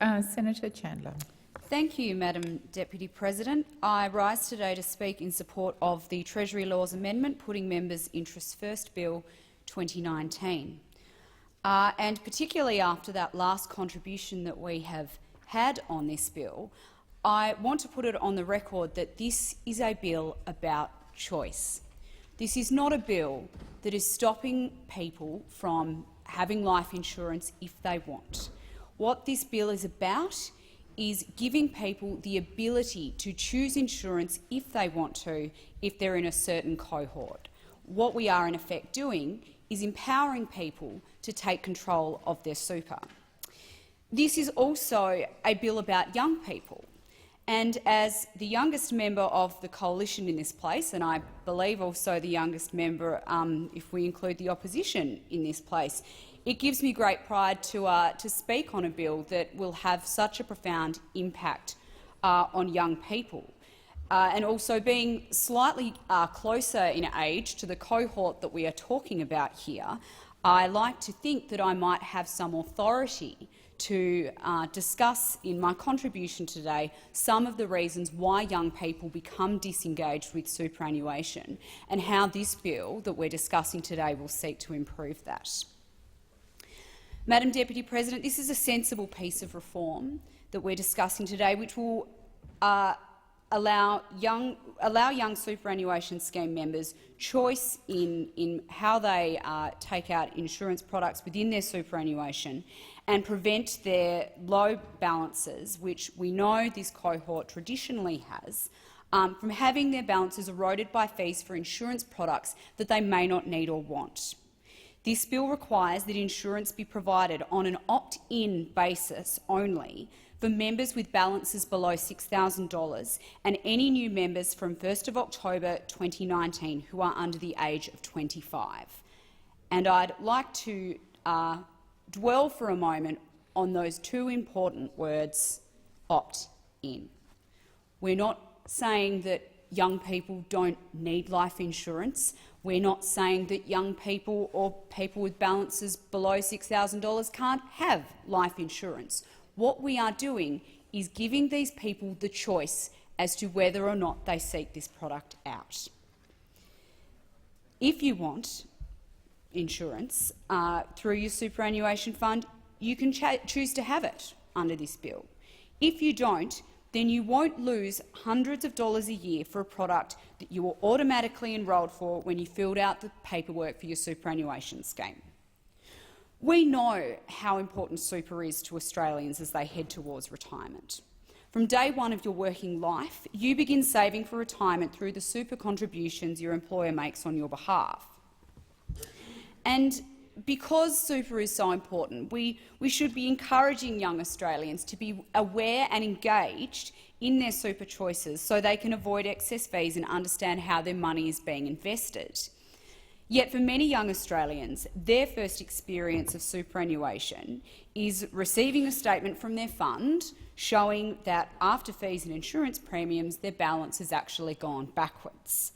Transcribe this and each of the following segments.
Senator Chandler. Thank you, Madam Deputy President. I rise today to speak in support of the Treasury Laws Amendment Putting Members' Interests First Bill 2019. And particularly after that last contribution that we have had on this bill, I want to put it on the record that this is a bill about choice. This is not a bill that is stopping people from having life insurance if they want. What this bill is about is giving people the ability to choose insurance if they want to, if they're in a certain cohort. What we are in effect doing is empowering people to take control of their super. This is also a bill about young people. And as the youngest member of the coalition in this place, and I believe also the youngest member if we include the opposition in this place, it gives me great pride to speak on a bill that will have such a profound impact on young people. And also being slightly closer in age to the cohort that we are talking about here, I like to think that I might have some authority to discuss in my contribution today some of the reasons why young people become disengaged with superannuation and how this bill that we're discussing today will seek to improve that. Madam Deputy President, this is a sensible piece of reform that we're discussing today, which will allow young superannuation scheme members choice in how they take out insurance products within their superannuation and prevent their low balances, which we know this cohort traditionally has, from having their balances eroded by fees for insurance products that they may not need or want. This bill requires that insurance be provided on an opt-in basis only for members with balances below $6,000 and any new members from 1 October 2019 who are under the age of 25. And I'd like to dwell for a moment on those two important words, opt-in. We're not saying that young people don't need life insurance. We're not saying that young people or people with balances below $6,000 can't have life insurance. What we are doing is giving these people the choice as to whether or not they seek this product out. If you want insurance through your superannuation fund, you can choose to have it under this bill. If you don't, then you won't lose hundreds of dollars a year for a product that you were automatically enrolled for when you filled out the paperwork for your superannuation scheme. We know how important super is to Australians as they head towards retirement. From day one of your working life, you begin saving for retirement through the super contributions your employer makes on your behalf. And because super is so important, we should be encouraging young Australians to be aware and engaged in their super choices so they can avoid excess fees and understand how their money is being invested. Yet for many young Australians, their first experience of superannuation is receiving a statement from their fund showing that after fees and insurance premiums, their balance has actually gone backwards.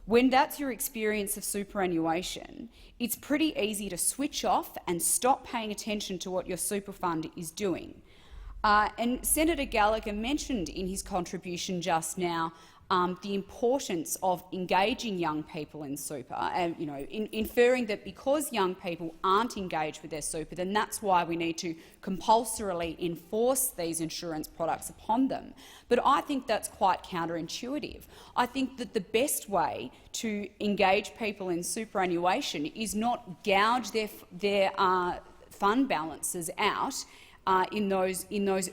When that's your experience of superannuation, it's pretty easy to switch off and stop paying attention to what your super fund is doing. And Senator Gallagher mentioned in his contribution just now the importance of engaging young people in super, and inferring that because young people aren't engaged with their super, then that's why we need to compulsorily enforce these insurance products upon them. But I think that's quite counterintuitive. I think that the best way to engage people in superannuation is not gouge their fund balances out in those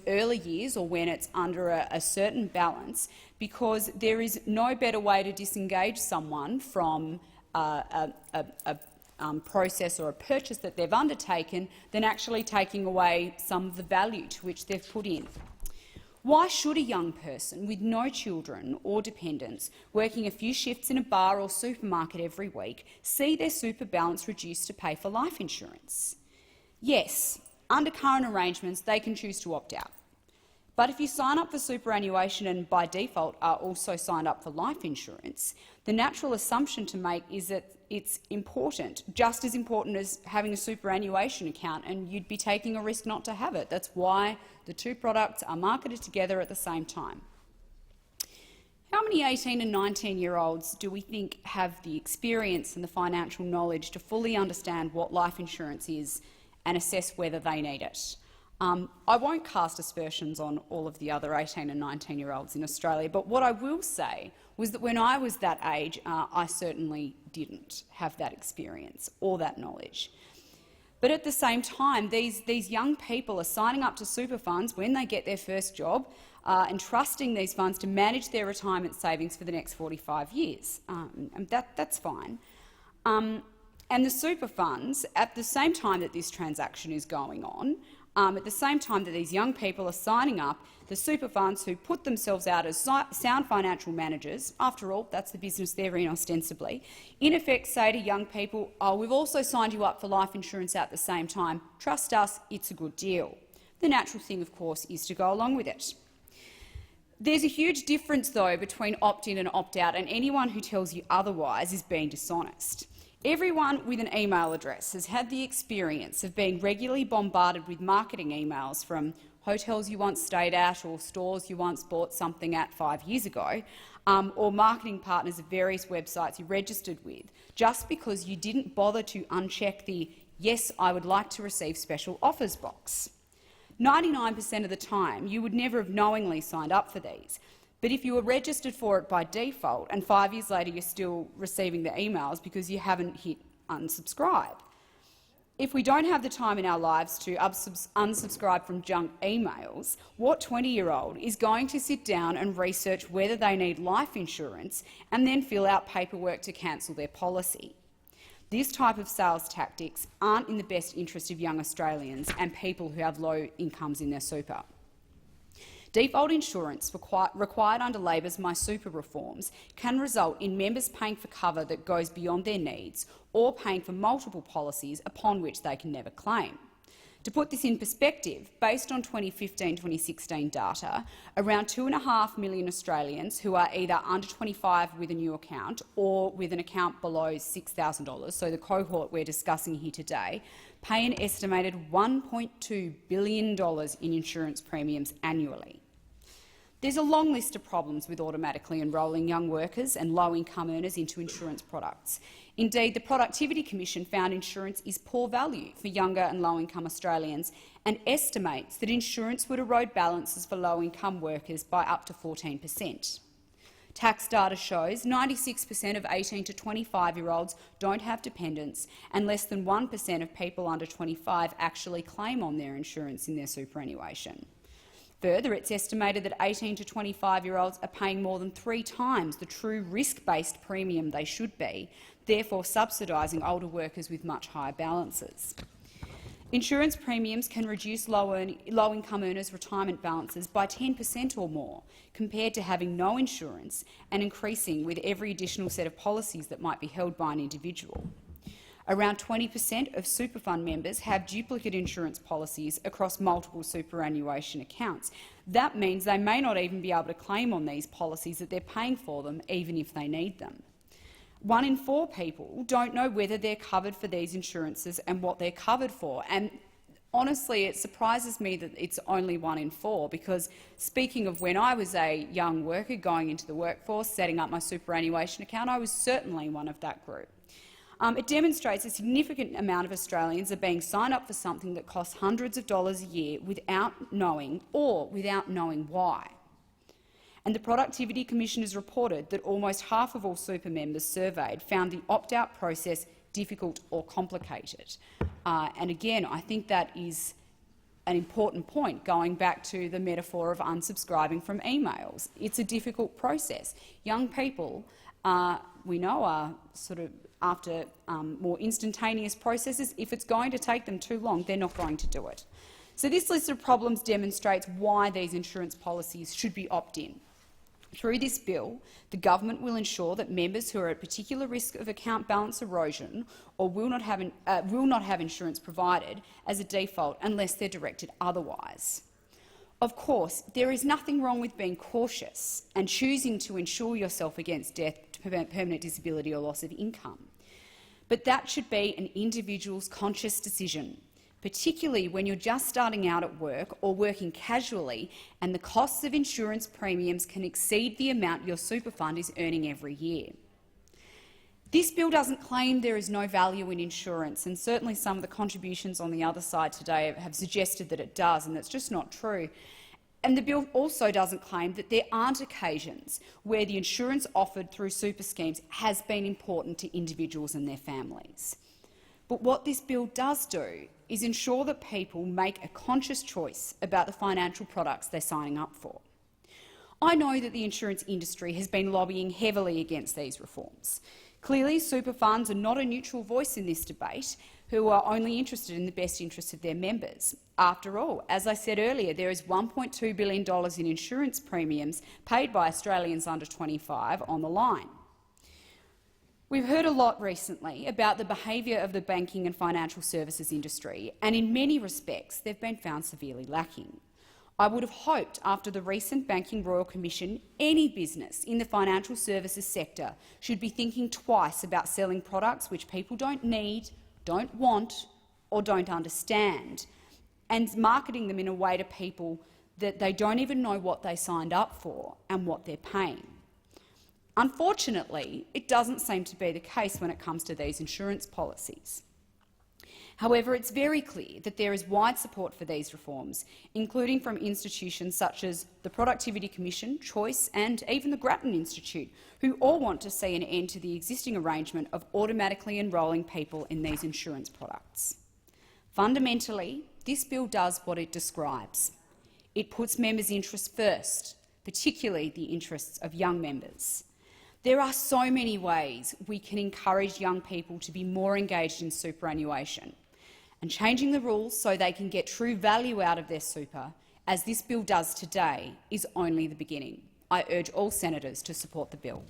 early years or when it's under a certain balance, because there is no better way to disengage someone from a process or a purchase that they've undertaken than actually taking away some of the value to which they've put in. Why should a young person with no children or dependents working a few shifts in a bar or supermarket every week see their super balance reduced to pay for life insurance? Yes, under current arrangements they can choose to opt out. But if you sign up for superannuation and by default are also signed up for life insurance, the natural assumption to make is that it's important, just as important as having a superannuation account, and you'd be taking a risk not to have it. That's why the two products are marketed together at the same time. How many 18 and 19-year-olds do we think have the experience and the financial knowledge to fully understand what life insurance is and assess whether they need it? I won't cast aspersions on all of the other 18 and 19-year-olds in Australia, but what I will say was that when I was that age, I certainly didn't have that experience or that knowledge. But at the same time, these young people are signing up to super funds when they get their first job and trusting these funds to manage their retirement savings for the next 45 years. And that's fine. And the super funds, at the same time that this transaction is going on, at the same time that these young people are signing up, the super funds who put themselves out as sound financial managers, after all, that's the business they're in ostensibly, in effect say to young people, oh, we've also signed you up for life insurance at the same time. Trust us, it's a good deal. The natural thing, of course, is to go along with it. There's a huge difference, though, between opt-in and opt-out, and anyone who tells you otherwise is being dishonest. Everyone with an email address has had the experience of being regularly bombarded with marketing emails from hotels you once stayed at or stores you once bought something at 5 years ago, or marketing partners of various websites you registered with, just because you didn't bother to uncheck the "Yes, I would like to receive special offers" box. 99% of the time, you would never have knowingly signed up for these. But if you were registered for it by default and 5 years later you're still receiving the emails because you haven't hit unsubscribe. If we don't have the time in our lives to unsubscribe from junk emails, what 20-year-old is going to sit down and research whether they need life insurance and then fill out paperwork to cancel their policy? This type of sales tactics aren't in the best interest of young Australians and people who have low incomes in their super. Default insurance required under Labor's My Super reforms can result in members paying for cover that goes beyond their needs or paying for multiple policies upon which they can never claim. To put this in perspective, based on 2015-2016 data, around 2.5 million Australians who are either under 25 with a new account or with an account below $6,000, so the cohort we're discussing here today, pay an estimated $1.2 billion in insurance premiums annually. There's a long list of problems with automatically enrolling young workers and low-income earners into insurance products. Indeed, the Productivity Commission found insurance is poor value for younger and low-income Australians and estimates that insurance would erode balances for low-income workers by up to 14%. Tax data shows 96% of 18 to 25-year-olds don't have dependents, and less than 1% of people under 25 actually claim on their insurance in their superannuation. Further, it's estimated that 18 to 25-year-olds are paying more than 3 times the true risk-based premium they should be, therefore subsidising older workers with much higher balances. Insurance premiums can reduce low-income earners' retirement balances by 10% or more, compared to having no insurance and increasing with every additional set of policies that might be held by an individual. Around 20% of super fund members have duplicate insurance policies across multiple superannuation accounts. That means they may not even be able to claim on these policies that they're paying for them, even if they need them. 1 in 4 people don't know whether they're covered for these insurances and what they're covered for. And honestly, it surprises me that it's only 1 in 4, because speaking of when I was a young worker going into the workforce, setting up my superannuation account, I was certainly one of that group. It demonstrates a significant amount of Australians are being signed up for something that costs hundreds of dollars a year without knowing why. And the Productivity Commission has reported that almost half of all super members surveyed found the opt-out process difficult or complicated. And again, I think that is an important point, going back to the metaphor of unsubscribing from emails. It's a difficult process. Young people, we know, are sort of after more instantaneous processes. If it's going to take them too long, they're not going to do it. So this list of problems demonstrates why these insurance policies should be opt-in. Through this bill, the government will ensure that members who are at particular risk of account balance erosion or will not have insurance provided as a default unless they're directed otherwise. Of course, there is nothing wrong with being cautious and choosing to insure yourself against death, permanent disability or loss of income. But that should be an individual's conscious decision, particularly when you're just starting out at work or working casually and the costs of insurance premiums can exceed the amount your super fund is earning every year. This bill doesn't claim there is no value in insurance, and certainly some of the contributions on the other side today have suggested that it does, and that's just not true. And the bill also doesn't claim that there aren't occasions where the insurance offered through super schemes has been important to individuals and their families. But what this bill does do is ensure that people make a conscious choice about the financial products they're signing up for. I know that the insurance industry has been lobbying heavily against these reforms. Clearly, super funds are not a neutral voice in this debate, who are only interested in the best interests of their members. After all, as I said earlier, there is $1.2 billion in insurance premiums paid by Australians under 25 on the line. We've heard a lot recently about the behaviour of the banking and financial services industry, and in many respects they've been found severely lacking. I would have hoped after the recent Banking Royal Commission, any business in the financial services sector should be thinking twice about selling products which people don't need, don't want or don't understand, and marketing them in a way to people that they don't even know what they signed up for and what they're paying. Unfortunately, it doesn't seem to be the case when it comes to these insurance policies. However, it's very clear that there is wide support for these reforms, including from institutions such as the Productivity Commission, Choice and even the Grattan Institute, who all want to see an end to the existing arrangement of automatically enrolling people in these insurance products. Fundamentally, this bill does what it describes. It puts members' interests first, particularly the interests of young members. There are so many ways we can encourage young people to be more engaged in superannuation, and changing the rules so they can get true value out of their super, as this bill does today, is only the beginning. I urge all senators to support the bill.